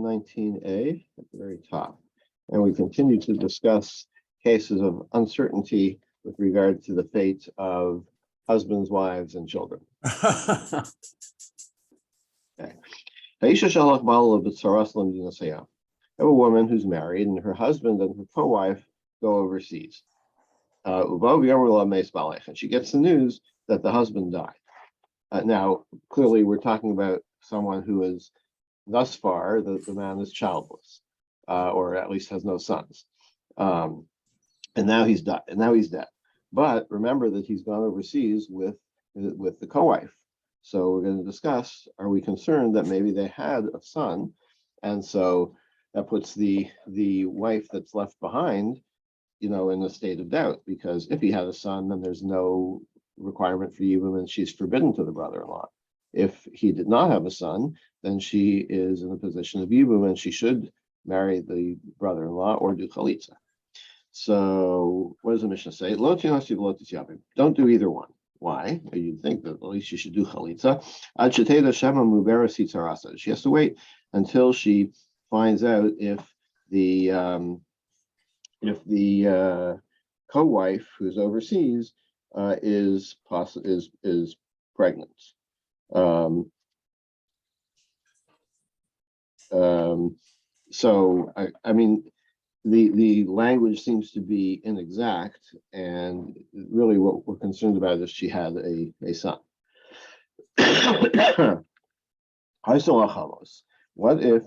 119a at the very top. And we continue to discuss cases of uncertainty with regard to the fate of husbands, wives, and children. Okay. Have a woman who's married, and her husband and her co-wife go overseas. And she gets the news that the husband died. Now, clearly, we're talking about someone who is, thus far, the man is childless, or at least has no sons. And now he's died. And now he's dead. But remember that he's gone overseas with the co-wife. So we're going to discuss: are we concerned that maybe they had a son, and so that puts the wife that's left behind, in a state of doubt, because if he had a son, then there's no requirement for Yibum, and she's forbidden to the brother-in-law. If he did not have a son, then she is in a position of Yibum, and she should marry the brother-in-law or do chalitza. So what does the Mishnah say? Lo tinasi v'lo tisyavim. Don't do either one. Why? You'd think that at least you should do chalitza. Ad sheteda shema muberes hitzarasa. She has to wait until she finds out if the co-wife who's overseas is pregnant. So I mean, the language seems to be inexact, and really what we're concerned about is she had a son. What if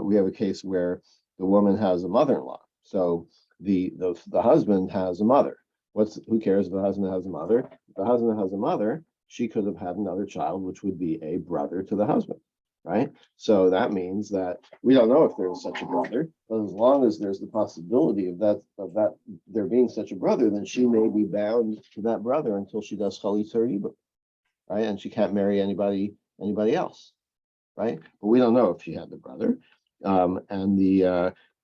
we have a case where the woman has a mother-in-law? So the husband has a mother. Who cares if the husband has a mother? If the husband has a mother, she could have had another child, which would be a brother to the husband, right? So that means that we don't know if there's such a brother, but as long as there's the possibility of that there being such a brother, then she may be bound to that brother until she does chalitza or yibum, right? And she can't marry anybody else, right? But we don't know if she had the brother, and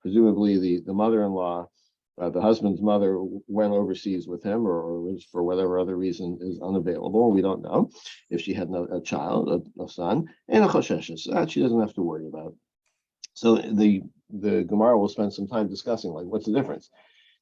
presumably the mother-in-law. The husband's mother went overseas with him, or was, for whatever other reason, is unavailable. We don't know if she had a child, a son, and a choshesh. That she doesn't have to worry about. So the Gemara will spend some time discussing, like, what's the difference.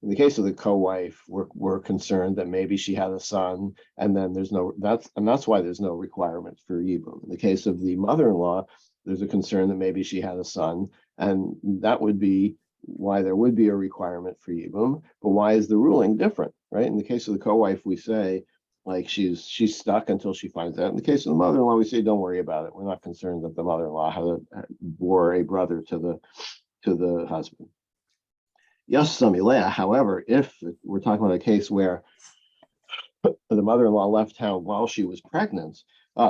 In the case of the co-wife, we're concerned that maybe she had a son, and then that's why there's no requirement for yibum. In the case of the mother-in-law, there's a concern that maybe she had a son, and that would be why there would be a requirement for yibum. But why is the ruling different, right? In the case of the co-wife, we say, like, she's stuck until she finds out. In the case of the mother-in-law, we say, don't worry about it. We're not concerned that the mother-in-law bore a brother to the husband. Yes, Samilea. However, if we're talking about a case where the mother-in-law left town while she was pregnant,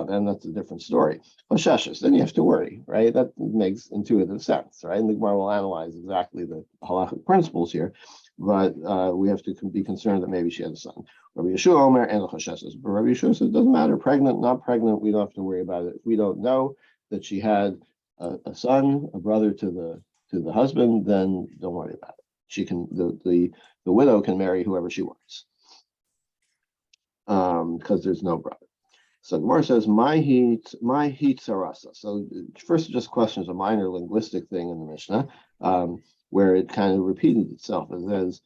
then that's a different story. Then you have to worry, right? That makes intuitive sense, right? And the Gemara will analyze exactly the halachic principles here, but we have to be concerned that maybe she had a son. Rabbi Yeshua Omer and Chasheshes. But Rabbi Yeshua says it doesn't matter, pregnant, not pregnant, we don't have to worry about it. If we don't know that she had a son, a brother to the husband, then don't worry about it. She can the widow can marry whoever she wants, because there's no brother. So Gemara says, my heat sarasa. So first, just questions, a minor linguistic thing in the Mishnah, where it kind of repeated itself. It says,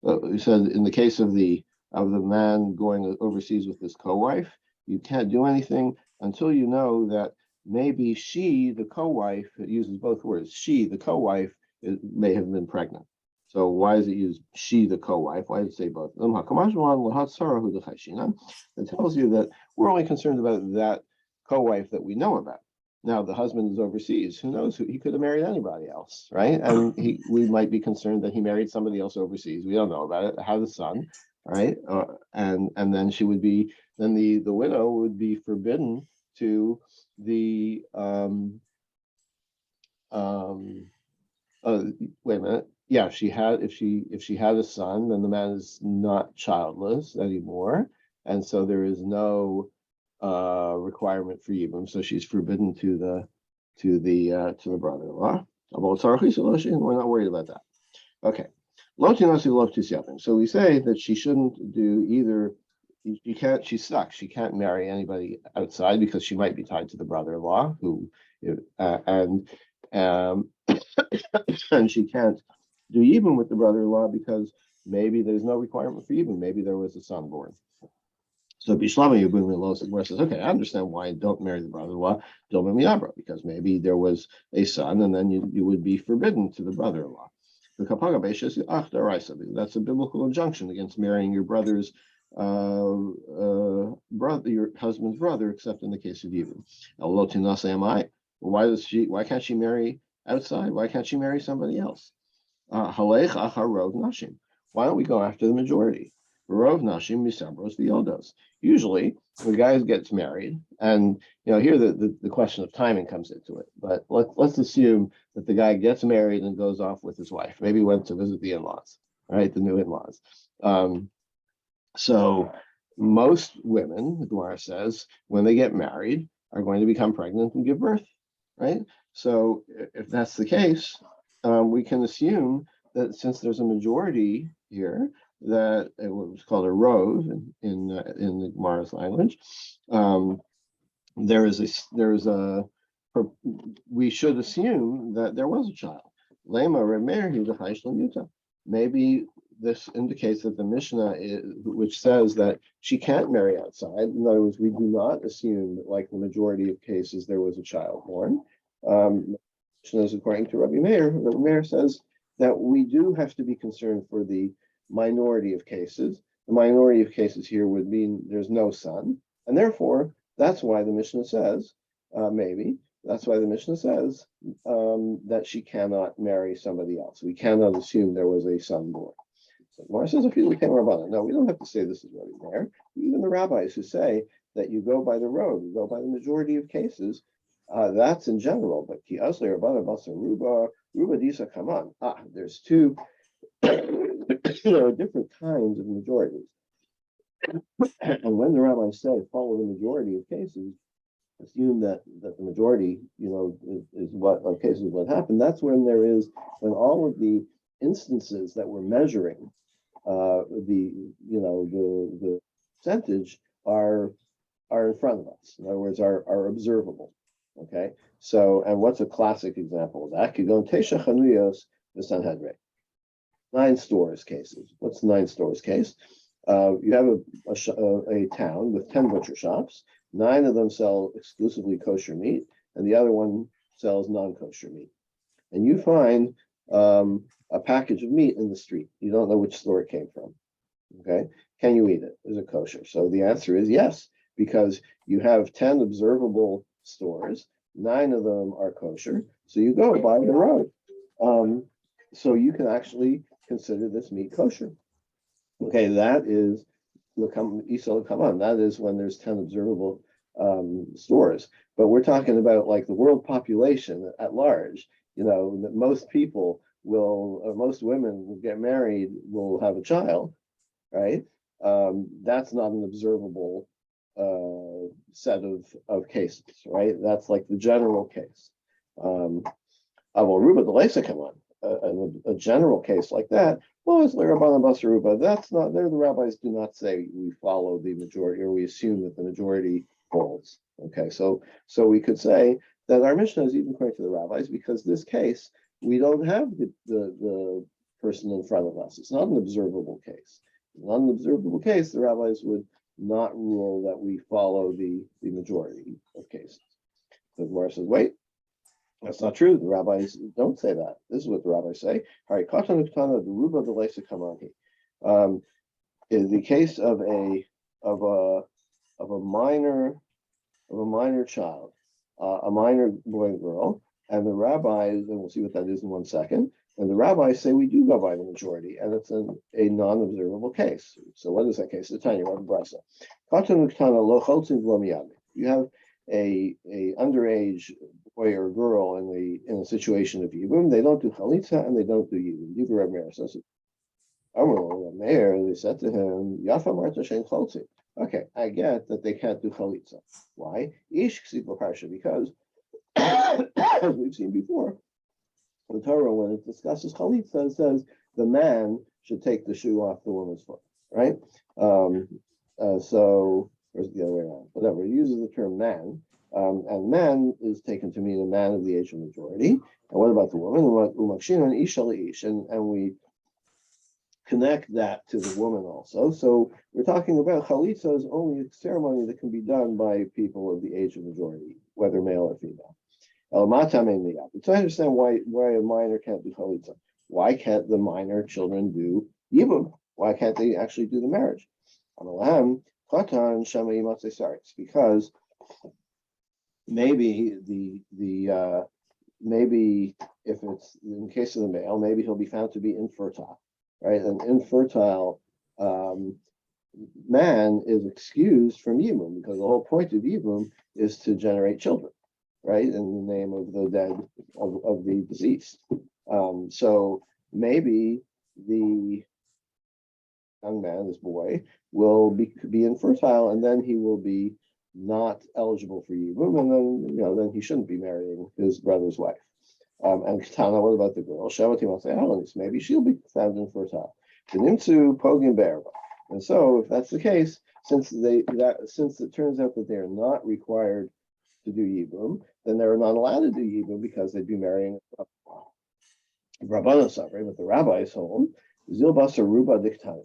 it said in the case of the man going overseas with his co-wife, you can't do anything until you know that maybe she, the co-wife, it uses both words, she, the co-wife, may have been pregnant. So why does it use she, the co-wife? Why does it say both? It tells you that we're only concerned about that co-wife that we know about. Now, the husband is overseas. Who knows? He could have married anybody else, right? And we might be concerned that he married somebody else overseas. We don't know about it. Had a son, right? And then she would be, then the widow would be forbidden to the wait a minute. Yeah, if she had a son, then the man is not childless anymore, and so there is no requirement for yibum. So she's forbidden to the brother-in-law. We're not worried about that. Okay. So we say that she shouldn't do either she can't. She's stuck. She can't marry anybody outside because she might be tied to the brother-in-law, who um, and she can't do yibum with the brother-in-law because maybe there's no requirement for yibum. Maybe there was a son born. So Bishlama Yibum Lo Sigmar says, okay, I understand why I don't marry the brother-in-law, Dilma Miyabra, because maybe there was a son, and then you would be forbidden to the brother-in-law. The Kapaga Beisha is that's a biblical injunction against marrying your brother's brother, your husband's brother, except in the case of Yibum. Why can't she marry outside? Why can't she marry somebody else? Halech acharov nashim. Why don't we go after the majority? Rov nashim misabros v'yodos. Usually, the guy gets married, and here the question of timing comes into it. But let's assume that the guy gets married and goes off with his wife. Maybe he went to visit the in-laws, right? The new in-laws. So most women, the Gemara says, when they get married, are going to become pregnant and give birth, right? So if that's the case, we can assume that since there's a majority here, that it was called a rove in the Gemara's language, we should assume that there was a child. Maybe this indicates that the Mishnah, which says that she can't marry outside. In other words, we do not assume that, like the majority of cases, there was a child born. Mishnah is according to Rabbi Meir. Rabbi Meir says that we do have to be concerned for the minority of cases. The minority of cases here would mean there's no son, and therefore that's why the Mishnah says that she cannot marry somebody else. We cannot assume there was a son born. So Gemara says, if you look at Rabbanan, no, we don't have to say this is Rabbi Meir. Even the rabbis who say that you go by the road, you go by the majority of cases, that's in general. But ki asli Rabbanan basa ruba disa kaman. There's two different kinds of majorities. And when the rabbis say follow the majority of cases, assume that the majority, is what of cases what happened. That's when all of the instances that we're measuring, the percentage are in front of us. In other words, are observable. Okay. So, and what's a classic example of that? Kigon Tesha Chanuyos v'Sanhedrin. 9 stores cases. What's 9 stores case? You have a town with 10 butcher shops. 9 of them sell exclusively kosher meat, and the other one sells non-kosher meat. And you find a package of meat in the street. You don't know which store it came from. Okay, can you eat it? Is it kosher? So the answer is yes, because you have 10 observable stores. 9 of them are kosher, so you go by the road. So you can actually consider this meat kosher. Okay, that is that is when there's 10 observable stores. But we're talking about like the world population at large. That most women will get married, will have a child, right? That's not an observable set of cases, right? That's like the general case. Ruba the Lesa come on. A general case like that, that's not there. The rabbis do not say we follow the majority or we assume that the majority holds. Okay, so we could say that our Mishnah is even correct to the rabbis because this case we don't have the person in front of us. It's not an observable case. Not an observable case, the rabbis would not rule that we follow the majority of cases. So Gemara says, wait. That's not true. The rabbis don't say that. This is what the rabbis say. In the case of a minor child, a minor boy and girl, and the rabbis, and we'll see what that is in 1 second. And the rabbis say we do go by the majority, and it's a non-observable case. So what is that case? The Tanya Rabbi Brasa. You have a underage boy or girl in a situation of yibum. They don't do chalitza and they don't do yibum. You Rabbi Meir says, they said to him, Yafa Marta Shein Chaltzi. Okay, I get that they can't do chalitza. Why? Ish parsha, because as we've seen before, the Torah, when it discusses chalitza, it says the man should take the shoe off the woman's foot, right? So, or the other way around, whatever. It uses the term man, and man is taken to mean a man of the age of majority. And what about the woman? And we connect that to the woman also. So we're talking about chalitza is only a ceremony that can be done by people of the age of majority, whether male or female. So I understand why a minor can't do chalitza. Why can't the minor children do yibum? Why can't they actually do the marriage? It's because maybe maybe if it's in the case of the male, maybe he'll be found to be infertile, right? An infertile man is excused from yibum because the whole point of yibum is to generate children, right? In the name of the dead, of the deceased. So maybe the young man, this boy, will be infertile, and then he will be not eligible for yibum, and then then he shouldn't be marrying his brother's wife. And Katana, what about the girl? Shavati will say, maybe she'll be found infertile. Denimtsu pogim be'erba. And so, if that's the case, since it turns out that they are not required to do yibum, then they're not allowed to do yibum because they'd be marrying Rabbana Savri, but the rabbis hold Zilbasa Ruba Diktani.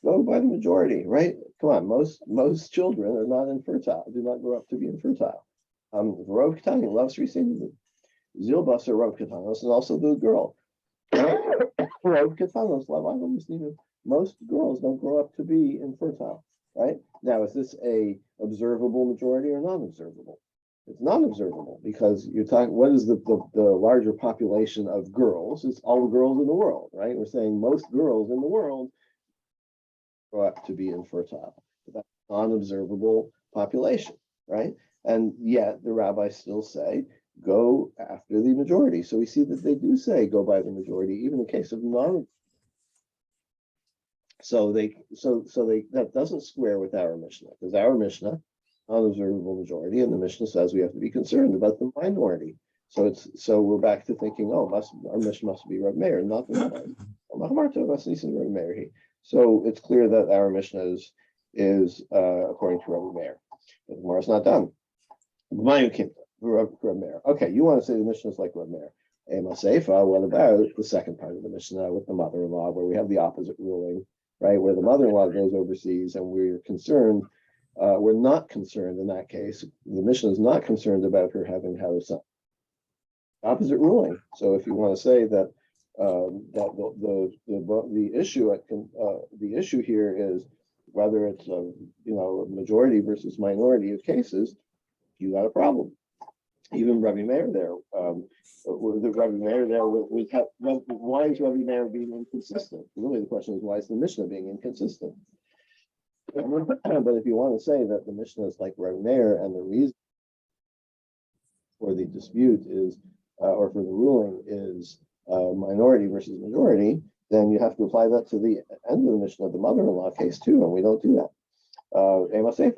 Go by the majority, right? Come on, most children are not infertile, do not grow up to be infertile. Rav Ketani loves receiving Zilbasa Rav Ketanos, and also the girl. Rav Ketanos love most girls don't grow up to be infertile, right? Now, is this a observable majority or non-observable? It's non-observable because you're talking, what is the larger population of girls? It's all the girls in the world, right? We're saying most girls in the world grow up to be infertile. But that's a non-observable population, right? And yet the rabbis still say, go after the majority. So we see that they do say go by the majority, even in case of non. So that doesn't square with our Mishnah, because our Mishnah, unobservable majority, and the Mishnah says we have to be concerned about the minority. So we're back to thinking, our Mishnah must be Reb Meir, not the Reb Meir. So it's clear that our Mishnah is according to Reb Meir. But the Gemara is not done. Reb Meir. Okay, you want to say the Mishnah is like Reb Meir. What about the second part of the Mishnah with the mother-in-law, where we have the opposite ruling, right? Where the mother-in-law goes overseas and we're concerned. We're not concerned in that case. The Mishnah is not concerned about her having had a son. Opposite ruling. So if you want to say that the issue here is whether it's a majority versus minority of cases, you got a problem. Even Rabbi Meir there, why is Rabbi Meir being inconsistent? Really, the question is, why is the Mishnah being inconsistent? But if you want to say that the Mishnah is like Rabbi Meir, and the reason for the dispute is, or for the ruling is minority versus majority, then you have to apply that to the end of the Mishnah, the mother-in-law case too, and we don't do that.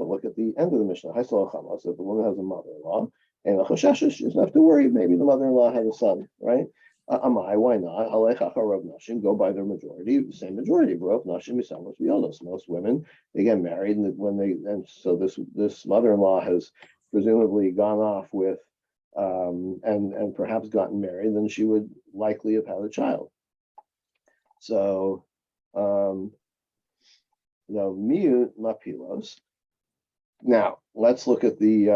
Look at the end of the Mishnah. So if the woman has a mother-in-law, she doesn't have to worry. Maybe the mother-in-law had a son, right? Why not? Go by their majority, the same majority. Most women, they get married, and so this mother-in-law has presumably gone off with and perhaps gotten married, then she would likely have had a child. So miyut mapilos. Now let's look at the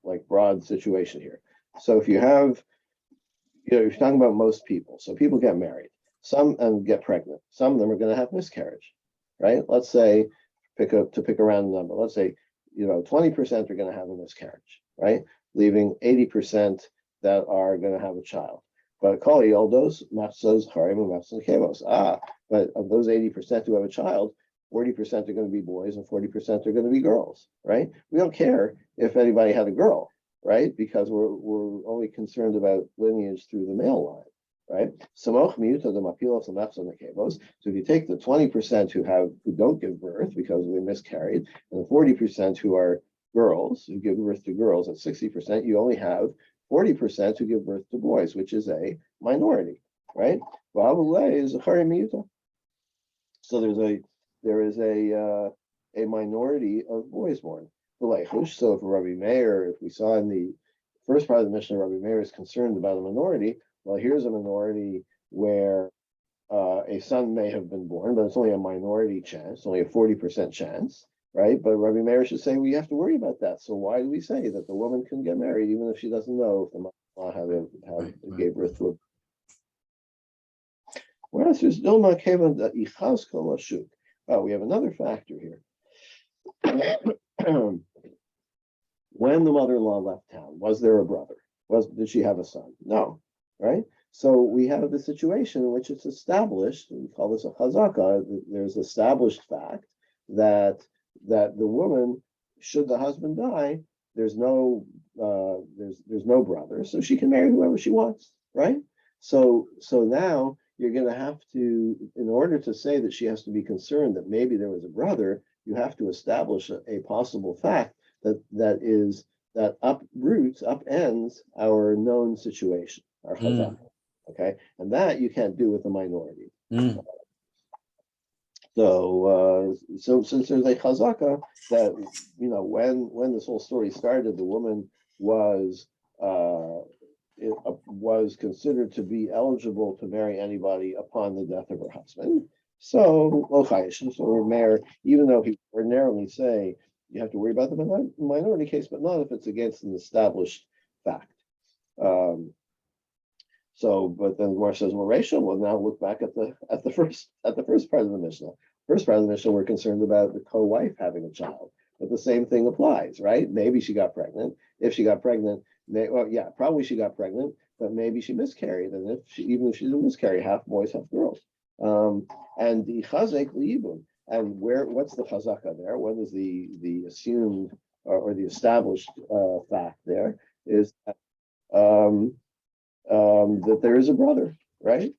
like broad situation here. So if you have, you're talking about most people. So people get married, some and get pregnant. Some of them are going to have miscarriage, right? Let's say, pick a random number. Let's say 20% are going to have a miscarriage, right? Leaving 80% that are going to have a child. But call yoldos matzos harim and matzos kevos. But of those 80% who have a child, 40% are going to be boys and 40% are going to be girls, right? We don't care if anybody had a girl, right? Because we're only concerned about lineage through the male line, right? So if you take the 20% who don't give birth because they miscarried, and the 40% who are girls who give birth to girls, at 60%, you only have 40% who give birth to boys, which is a minority, right? So there is a minority of boys born. So for Rabbi Meir, if we saw in the first part of the Mishnah, Rabbi Meir is concerned about a minority. Well, here's a minority where a son may have been born, but it's only a minority chance, only a 40% chance, right? But Rabbi Meir should say we have to worry about that. So why do we say that the woman can get married even if she doesn't know if the mother gave birth to a? Whereas there's Dilma Kevan that Ichaz Kol Ashuk. Oh, we have another factor here. When the mother-in-law left town, was there a brother? Did she have a son? No, right? So we have the situation in which it's established, we call this a chazaka, there's established fact that the woman, should the husband die, there's no brother, so she can marry whoever she wants, right? So now you're going to have to, in order to say that she has to be concerned that maybe there was a brother, you have to establish a possible fact that upends our known situation, our chazaka. Okay, and that you can't do with a minority. So since there's a chazaka that when this whole story started, the woman was considered to be eligible to marry anybody upon the death of her husband. So Meir, even though he ordinarily say you have to worry about the minority case, but not if it's against an established fact. But then Gemara says, well, Rachel will now look back at the first part of the Mishnah. First part of the Mishnah, we're concerned about the co-wife having a child, but the same thing applies, right? Maybe she got pregnant. If she got pregnant, probably she got pregnant, but maybe she miscarried, and even if she didn't miscarry, half boys, half girls. And the chazek liyibum, and what's the chazaka there? What is the assumed or the established fact there is that there is a brother, right?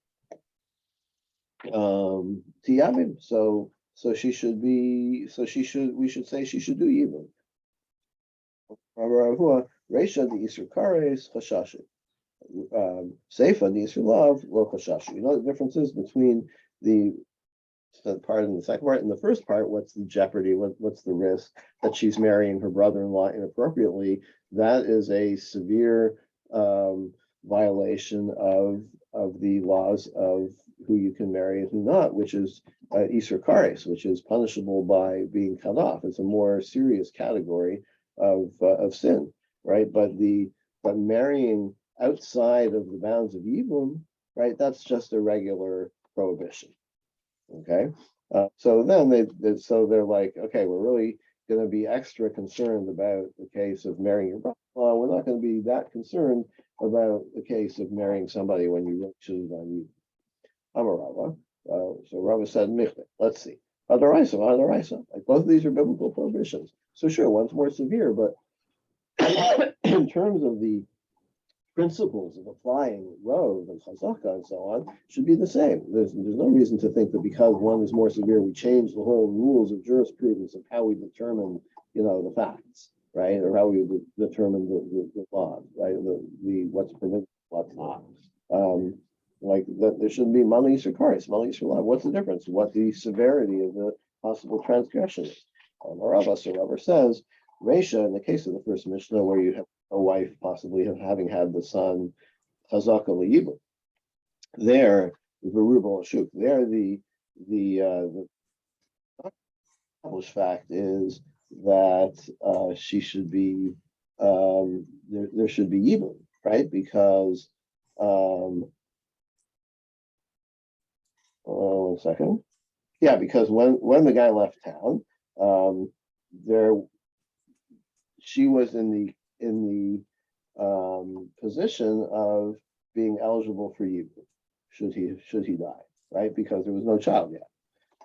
Tiyavim. So we should say she should do yibum. Reisha the Isur Kares Chashashi. Seifa the Isur Love Lo Chashashi. You know the differences between the part and the second part. In the first part, what's the jeopardy? What's the risk that she's marrying her brother-in-law inappropriately? That is a severe violation of the laws of who you can marry and who not, which is Isur Kares, which is punishable by being cut off. It's a more serious category of sin, right? But marrying outside of the bounds of Yibum, right? That's just a regular prohibition. Okay, so then they're like, okay, we're really going to be extra concerned about the case of marrying your brother-in-law. We're not going to be that concerned about the case of marrying somebody when you really should have done you. I'm a Rava. So Rava said, Michne. Let's see. Adaraisa. Like both of these are biblical prohibitions. So sure, one's more severe, but in terms of the principles of applying Rov and Chazaka and so on should be the same. There's no reason to think that because one is more severe, we change the whole rules of jurisprudence of how we determine, the facts, right? Or how we determine the laws, right? The what's permitted, what's not. Like that, there shouldn't be malis or karis, malis or law. What's the difference? What the severity of the possible transgression is? Rava says, Reisha, in the case of the first Mishnah, where you have a wife possibly having had the son Chazaka Liyibum, there, Verubal Shuk, there the established fact is that she should be there should be Yibum, right? Because 1 second. Yeah, because when the guy left town, she was in the position of being eligible for Yibum, should he die, right? Because there was no child yet.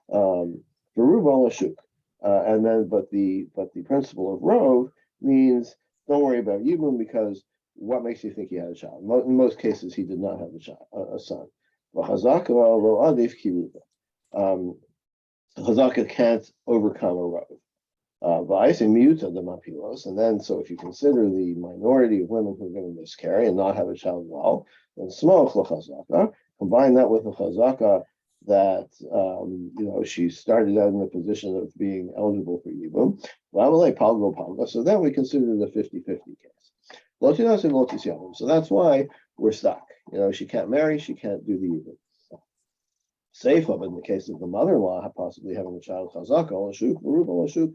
Verubal Ashuk, and then but the principle of Rov means don't worry about Yibum because what makes you think he had a child? In most cases, he did not have a son. Chazaka can't overcome a Rov. And then, so if you consider the minority of women who are going to miscarry and not have a child at all, then small chazaka, combine that with the chazaka that she started out in a position of being eligible for Yibum. So then we consider it a 50-50 case. So that's why we're stuck. She can't marry, she can't do the Yibum. Seifa, but in the case of the mother-in-law possibly having a child, chazaka l'shuk, v'ruba l'shuk,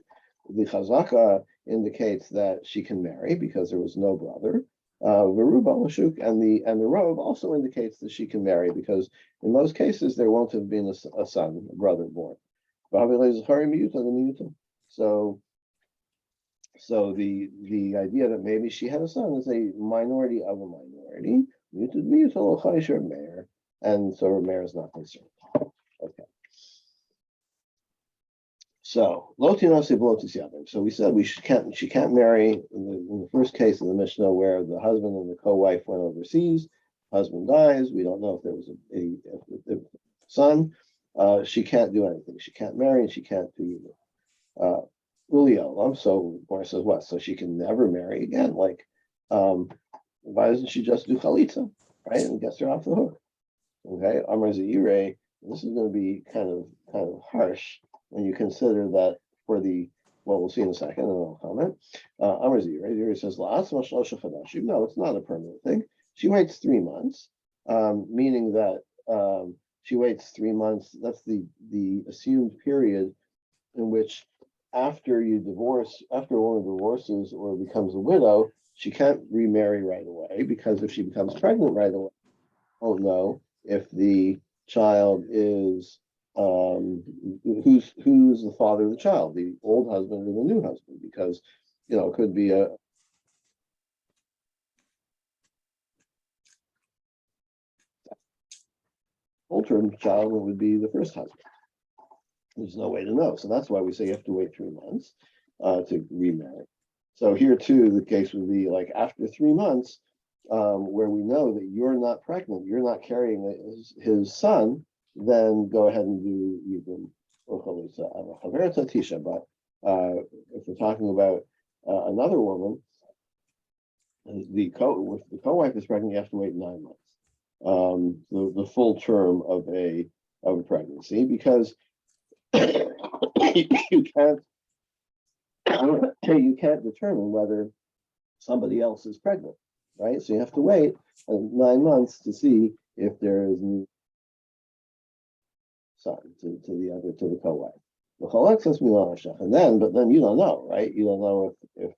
the chazaka indicates that she can marry because there was no brother. V'ruba l'shuk, and the robe also indicates that she can marry because in most cases there won't have been a son, a brother born. So the idea that maybe she had a son is a minority of a minority. And so Meir is not concerned. Okay. So So we said she can't marry in the first case of the Mishnah where the husband and the co-wife went overseas. Husband dies. We don't know if there was a son. She can't do anything. She can't marry and she can't do either. So Gemara says what? So she can never marry again. Like, why doesn't she just do chalitza, right, and gets her off the hook? Okay, Amar Zire. This is going to be kind of harsh when you consider that we'll see in a second, and I'll comment. Amar Zire says no, it's not a permanent thing. She waits 3 months, meaning that she waits 3 months. That's the assumed period in which after a woman divorces or becomes a widow, she can't remarry right away, because if she becomes pregnant right away, won't know if the child is who's the father of the child, the old husband or the new husband, because it could be a old-term child and would be the first husband. There's no way to know. So that's why we say you have to wait 3 months to remarry. So here too, the case would be like after 3 months, where we know that you're not pregnant, you're not carrying his son, then go ahead and do Yibum or Chalutza. But if we're talking about another woman, if the co-wife is pregnant, you have to wait 9 months, the full term of a pregnancy, because you can't determine whether somebody else is pregnant, right? So you have to wait 9 months to see if there is new son to the co-wife. But then you don't know, right? You don't know if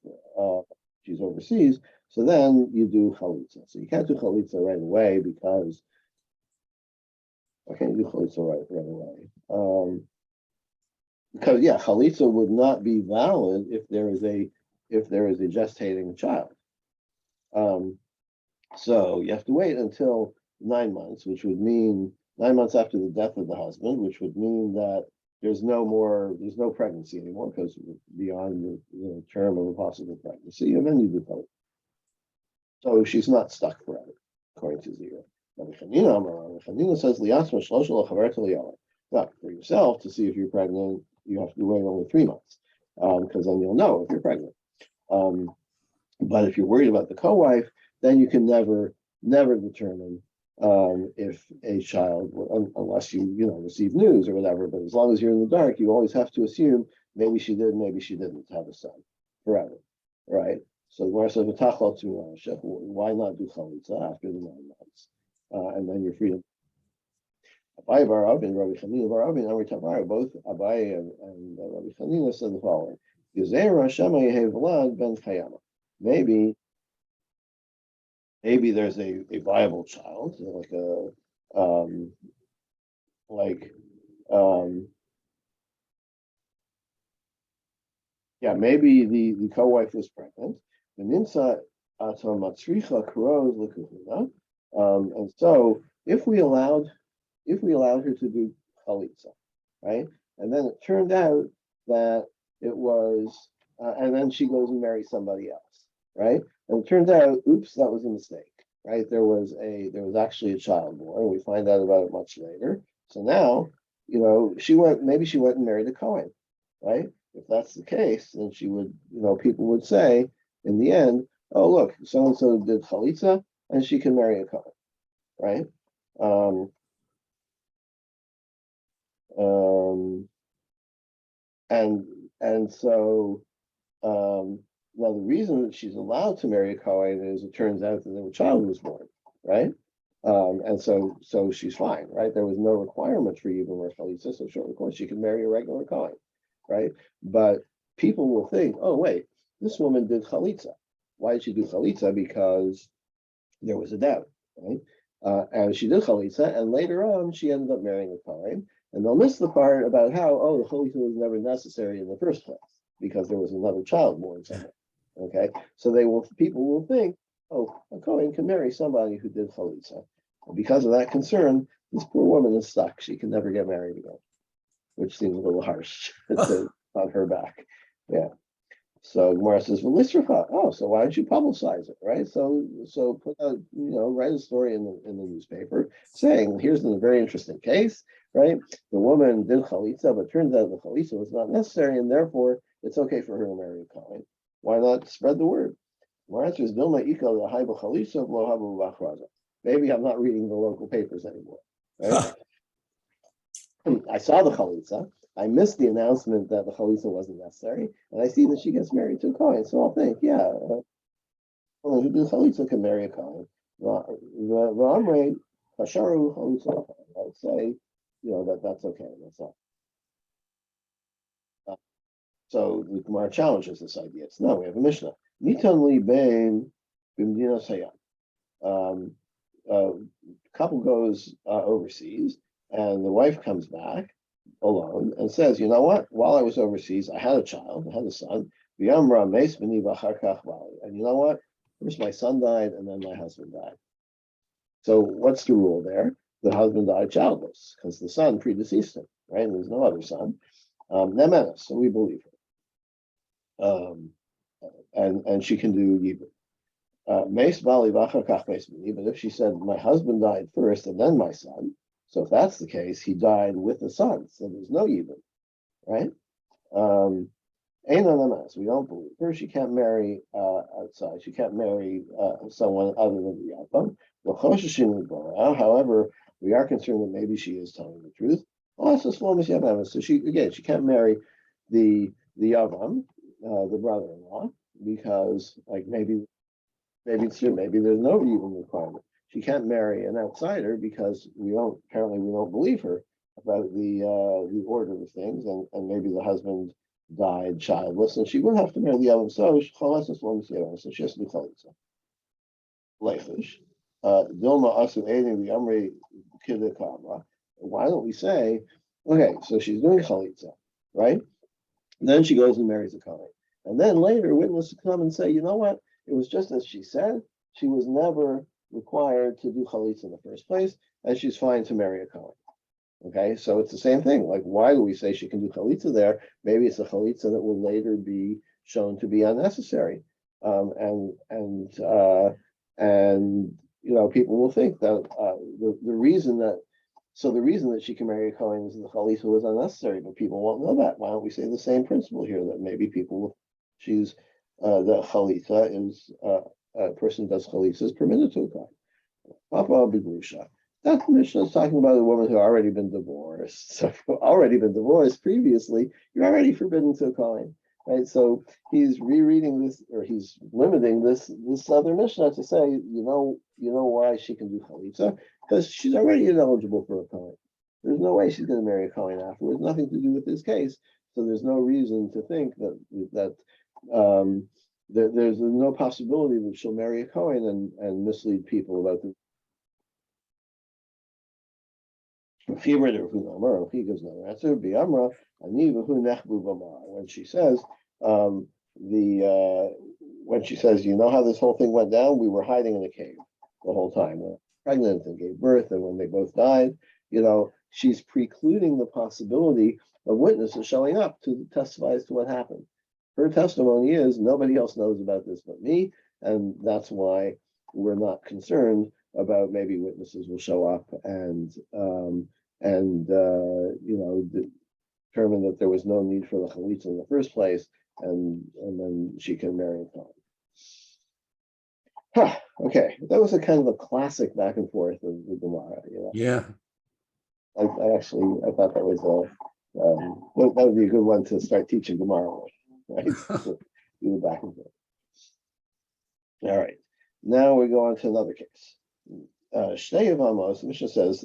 she's overseas. So then you do chalitza. So you can't do chalitza right away because because chalitza would not be valid if there is a gestating child. So you have to wait until 9 months, which would mean 9 months after the death of the husband, which would mean that there's no pregnancy anymore, because beyond the term of a possible pregnancy, and then you do chalitza. So she's not stuck forever, according to Zira. Chanina says, now, for yourself, to see if you're pregnant, you have to wait only 3 months, because then you'll know if you're pregnant. But if you're worried about the co-wife, then you can never determine if a child, unless you receive news or whatever. But as long as you're in the dark, you always have to assume maybe she did, maybe she didn't have a son forever, right? So why not do chalitza after the 9 months, and then you're free to. Abaye bar Rabbi and Rabbi Chanina bar Rabbi and Amri Tabar, both Abaye and Rabbi Chanina said the following: Yizera Shema Yehev Vlad ben Chayama. Maybe there's a viable child, maybe the co-wife was pregnant. The Nimsa Atam Matzricha Kuroz Lekuhuna. And so if we allowed her to do chalitza, right? And then it turned out that it was, and then she goes and marries somebody else, right? And it turned out, oops, that was a mistake, right? There was actually a child born. We find out about it much later. So now, maybe she went and married a Kohen, right? If that's the case, then she would, people would say in the end, oh, look, so-and-so did chalitza and she can marry a Kohen, right? Um, and and so now the reason that she's allowed to marry a Kohen is it turns out that a child was born, right? And so she's fine, right? There was no requirement for even or Chalitza, so sure, of course she can marry a regular Kohen, right? But people will think, oh wait, this woman did Chalitza. Why did she do Chalitza? Because there was a doubt, right? And she did Chalitza, and later on she ended up marrying a Kohen. And they'll miss the part about how, oh, the Chalitza was never necessary in the first place because there was another child born somewhere. Okay, so people will think, oh, a Kohen can marry somebody who did Chalitza. And because of that concern, this poor woman is stuck. She can never get married again, which seems a little harsh on her back. Yeah. So Gemara says, "Well, oh, so why don't you publicize it, right? So put out, write a story in the newspaper saying, here's a very interesting case, right? The woman did chalitza, but turns out the chalitza was not necessary, and therefore it's okay for her to marry a Kohen. Why not spread the word?" My answer is, maybe I'm not reading the local papers anymore, right? I saw the chalitza. I missed the announcement that the chalitza wasn't necessary, and I see that she gets married to a Kohen. So I'll think, yeah, who does chalitza can marry a Kohen. I would say, that's okay. That's all. So the Gemara challenges this idea. It's no, we have a Mishnah. Nitan li bein b'mdina sayam. Couple goes overseas, and the wife comes back alone and says, you know what? While I was overseas, I had a child, I had a son. And you know what? First my son died, and then my husband died. So what's the rule there? The husband died childless because the son predeceased him, right? And there's no other son. So we believe her. And she can do Yibum. But if she said, my husband died first and then my son, so if that's the case, he died with the son, so there's no Yibum, right? We don't believe her. She can't marry outside. She can't marry someone other than the Yavam. However, we are concerned that maybe she is telling the truth. So she can't marry the Yavam, the brother-in-law, because maybe it's true. Maybe there's no Yibum requirement. She can't marry an outsider because we don't believe her about the order of things, and maybe the husband died childless, and she would have to marry the Yavam. So she has to do chalitza. Lechush. Dilma asu edim v'yamrei kidei kamra. Why don't we say, okay, so she's doing chalitza, right? And then she goes and marries a Kohen. And then later witnesses come and say, you know what? It was just as she said. She was never required to do chalitza in the first place, and she's fine to marry a Kohen. Okay, so it's the same thing. Why do we say she can do chalitza there? Maybe it's a chalitza that will later be shown to be unnecessary, and people will think that the reason that she can marry a Kohen is the chalitza was unnecessary, but people won't know that. Why don't we say the same principle here, that maybe people will choose the chalitza is a person does chalitza is permitted to a Kohen. Papa B'grusha. That Mishnah is talking about a woman who already been divorced. So if you've already been divorced previously, you're already forbidden to a Kohen, right? So he's rereading this, or he's limiting this other Mishnah to say, you know why she can do chalitza? Because she's already ineligible for a Kohen. There's no way she's going to marry a Kohen afterwards. Nothing to do with this case. So there's no reason to think that there's no possibility that she'll marry a Kohen and mislead people about the. He gives no answer. When she says, when she says, you know how this whole thing went down? We were hiding in a cave the whole time. We were pregnant and gave birth, and when they both died, she's precluding the possibility of witnesses showing up to testify as to what happened. Her testimony is nobody else knows about this but me, and that's why we're not concerned about maybe witnesses will show up and determine that there was no need for the chalitza in the first place, and then she can marry a Kohen. Okay, that was a kind of a classic back and forth of the Gemara. Yeah. I thought that was that would be a good one to start teaching tomorrow, right? Do the back and forth. All right. Now we go on to another case. Shnei Yevamos, the Mishnah says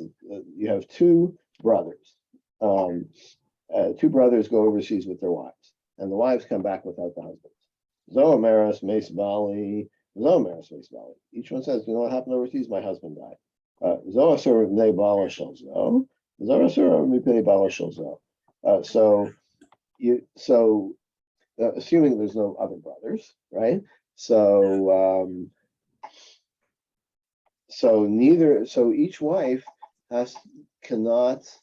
you have two brothers. Two brothers go overseas with their wives, and the wives come back without the husbands. Zoamaris Mace Bali, Zoamaris Mace Bali. Each one says, you know what happened overseas? My husband died. Zoasur Ne Bala Shalzo, Zoasur Mipei Bala Shalzo. Assuming there's no other brothers, right? So each wife cannot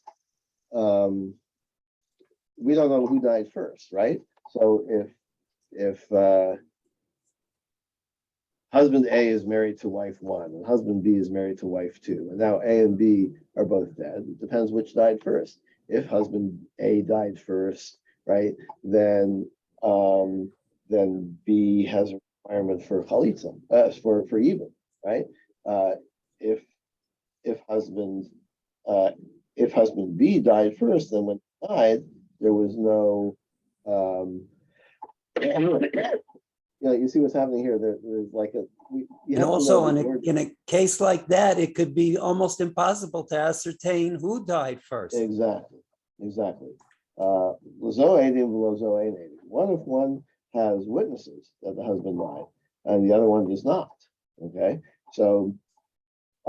we don't know who died first, right? So if husband A is married to wife one and husband B is married to wife two, and now A and B are both dead, it depends which died first. If husband A died first, right, then B has a requirement for chalitza, for even, right? If husband B died first, then when he died, there was no you see what's happening here. There's like and also in a case like that, it could be almost impossible to ascertain who died first. Exactly. What if one has witnesses that the husband died and the other one does not? Okay, so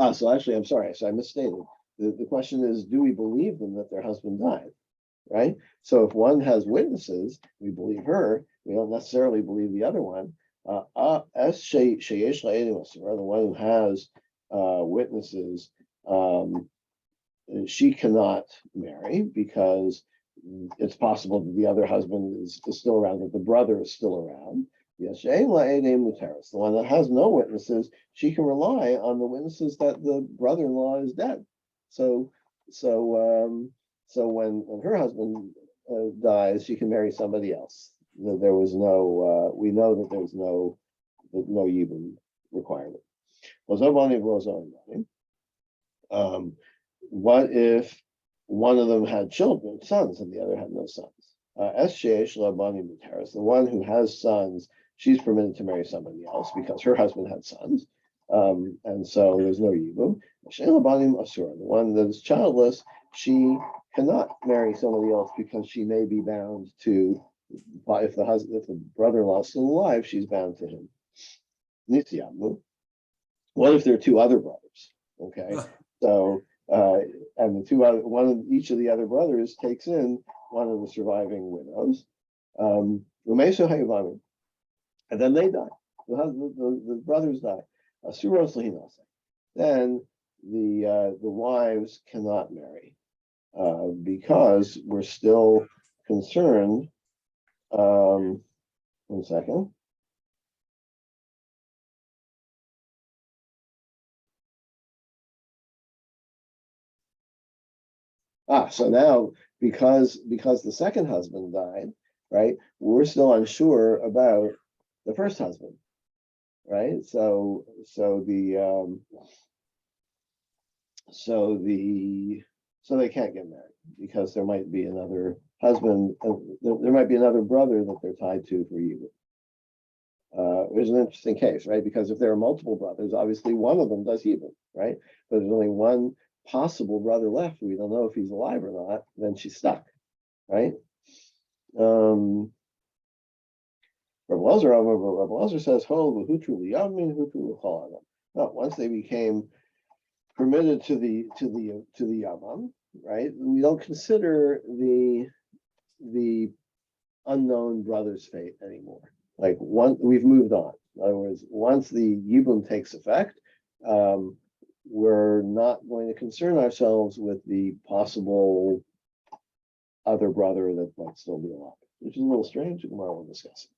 actually, I'm sorry, so I misstated. The question is, do we believe them that their husband died? Right? So if one has witnesses, we believe her, we don't necessarily believe the other one. The one who has witnesses, she cannot marry because it's possible that the other husband is still around, that the brother is still around. Yes, the one that has no witnesses, she can rely on the witnesses that the brother-in-law is dead. So when her husband dies, she can marry somebody else. There was no, we know that there's no Yibum requirement. What if one of them had sons, and the other had no sons? The one who has sons, she's permitted to marry somebody else because her husband had sons. And so there's no Yibum. The one that is childless, she cannot marry somebody else because she may be bound to, if the brother-in-law is still alive, she's bound to him. What if there are two other brothers? Okay, so and each of the other brothers takes in one of the surviving widows, and then they die. The brothers die. Then the wives cannot marry because we're still concerned. 1 second. So now because the second husband died, right? We're still unsure about the first husband, right? So they can't get married because there might be another husband, there might be another brother that they're tied to for you. It's an interesting case, right? Because if there are multiple brothers, obviously one of them does Hebrew, right? But there's only one possible brother left. We don't know if he's alive or not. Then she's stuck, right? Rabbi Elazar says, once they became permitted to the Yavam, right? We don't consider the unknown brother's fate anymore. Like we've moved on. In other words, once the Yibum takes effect, we're not going to concern ourselves with the possible other brother that might still be alive, which is a little strange. Tomorrow we'll discuss it.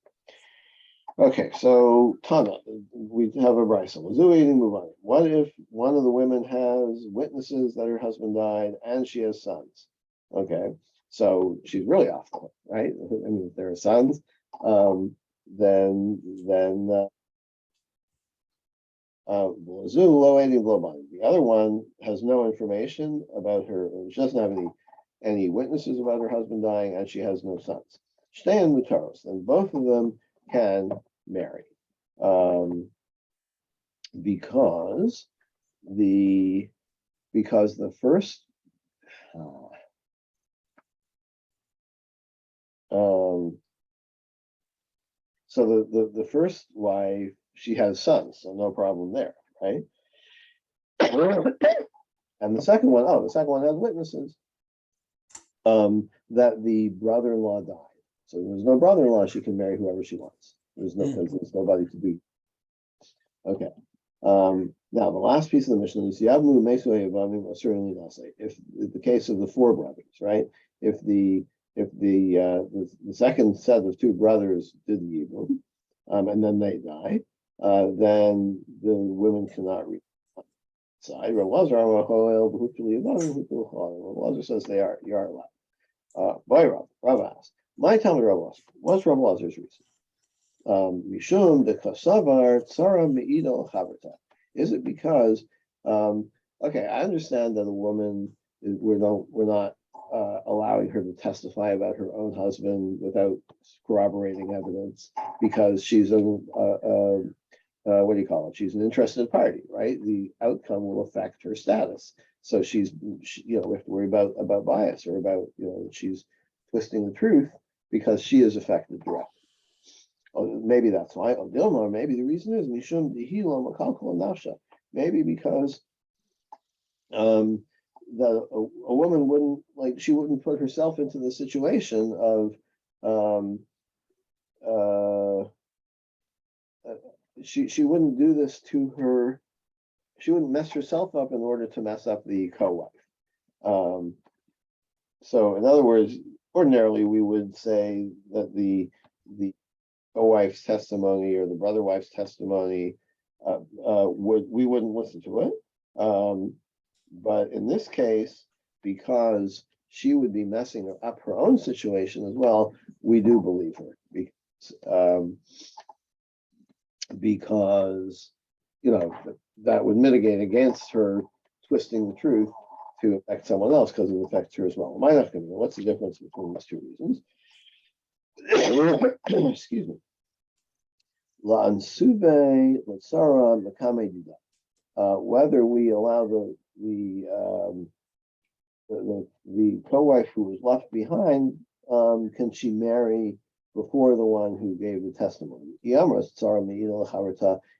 Okay, so Tana, we have a brisa. What if one of the women has witnesses that her husband died and she has sons? Okay, so she's really off the hook, right? I mean, if there are sons, then The other one has no information about her. She doesn't have any witnesses about her husband dying, and she has no sons. Shtein mutaros, and both of them can marry, because the first. So the first wife, she has sons, so no problem there, right? And the second one has witnesses, that the brother-in-law died. So there's no brother-in-law, she can marry whoever she wants. There's nobody to do. Okay. Now the last piece of the mission is Yavmu Mesu Yevamim certainly not say. If the case of the four brothers, right? If the second set of two brothers did the Yibum, and then they die, then the women cannot read. Side. Rabbi says you are allowed. Rav asked, my Talmud Rav, what's Rav Lazar's reason? Mishum de Kasavar Tsara Meidal Chaverta. Is it because okay, I understand that a woman we're not allowing her to testify about her own husband without corroborating evidence because she's what do you call it? She's an interested party, right? The outcome will affect her status. So we have to worry about bias or about, she's twisting the truth because she is affected directly. Oh, maybe that's why. Oh, Dilma, maybe the reason is Mishum Dihilo Makalkal Nasha. Maybe because a woman wouldn't put herself into the situation of she wouldn't do this to her. She wouldn't mess herself up in order to mess up the co-wife. So in other words, ordinarily we would say that the co-wife's testimony or the brother wife's testimony we wouldn't listen to it. But in this case, because she would be messing up her own situation as well, we do believe her because that would mitigate against her twisting the truth to affect someone else because it affects her as well. What's the difference between these two reasons? Excuse me. Whether we allow the co-wife who was left behind, can she marry before the one who gave the testimony?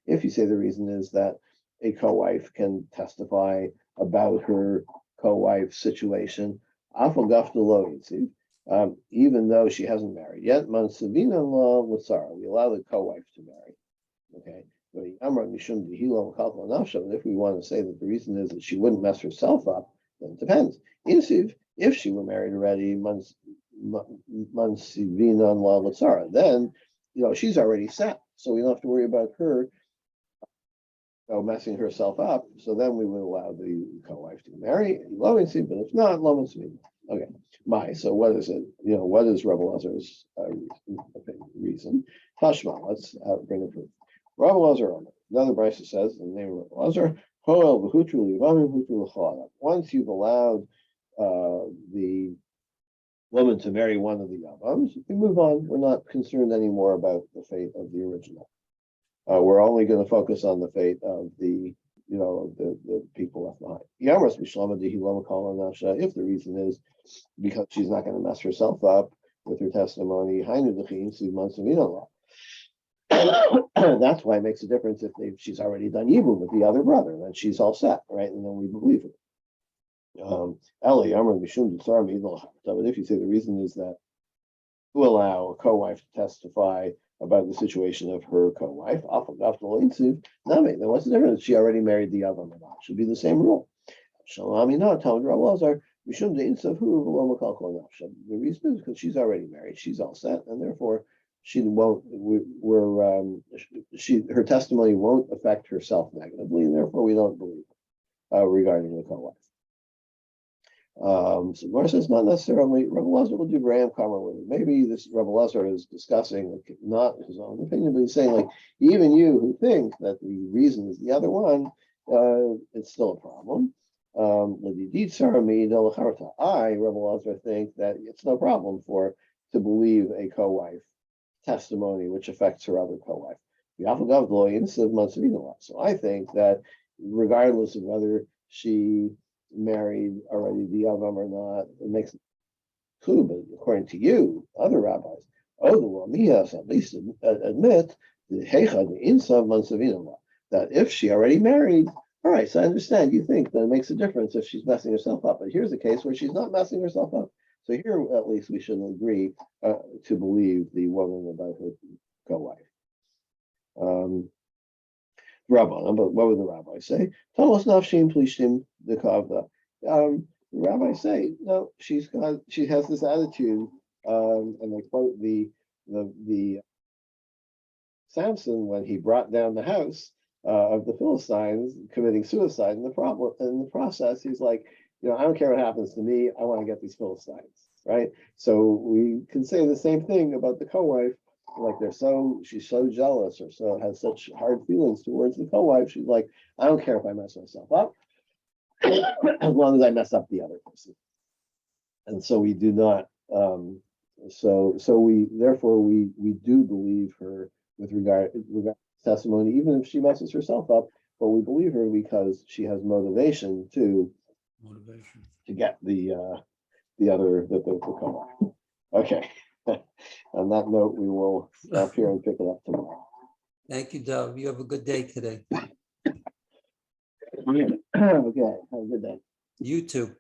If you say the reason is that a co-wife can testify about her co-wife's situation, even though she hasn't married yet, we allow the co-wife to marry. Okay. But if we want to say that the reason is that she wouldn't mess herself up, then it depends. If she were married already, then she's already set, so we don't have to worry about her messing herself up. So then we would allow the co-wife to marry, but if not, okay. So what is it? What is Rabbi Lazar's reason? Tashma, let's bring it proof. Rabbi Lazar, another Brisa says, in the name of Rabbi Lazar, once you've allowed the woman to marry one of the Yavams, we move on. We're not concerned anymore about the fate of the original. We're only going to focus on the fate of the people left behind. If the reason is because she's not going to mess herself up with her testimony, that's why it makes a difference if she's already done Yibum with the other brother, then she's all set, right? And then we believe her. But if you say the reason is that to allow a co-wife to testify about the situation of her co-wife, then what's the difference? She already married the other or not? Should be the same rule. The reason is because she's already married, she's all set, and therefore she won't. Her testimony won't affect herself negatively, and therefore we don't believe regarding the co-wife. So Gemara says not necessarily. Rebbe Lezer will do Ram Kamar with it. Maybe this Rebbe Lezer is discussing like, not his own opinion, but he's saying like even you who think that the reason is the other one, it's still a problem. I, Rebbe Lezer, think that it's no problem to believe a co-wife testimony which affects her other co-wife. So I think that regardless of whether she married already the Yavam or not, it makes clue, but according to you, other rabbis, at least admit that if she already married, all right, so I understand you think that it makes a difference if she's messing herself up, but here's a case where she's not messing herself up. So here, at least, we should agree to believe the woman about her co-wife. Rabban, but what would the rabbi say? Thomas nafshim plishtim the kavda. The rabbis say no. She has this attitude, and they quote the Samson when he brought down the house of the Philistines, committing suicide. And in the process, he's like, I don't care what happens to me. I want to get these Philistines, right? So we can say the same thing about the co-wife. Like she's so jealous or so has such hard feelings towards the co-wife. She's like, I don't care if I mess myself up, as long as I mess up the other person. And so we do not. Therefore we do believe her with regard to testimony, even if she messes herself up. But we believe her because she has motivation to get the co-wife. Okay. On that note, we will stop here and pick it up tomorrow. Thank you, Dov. You have a good day today. Okay, have a good day. You too.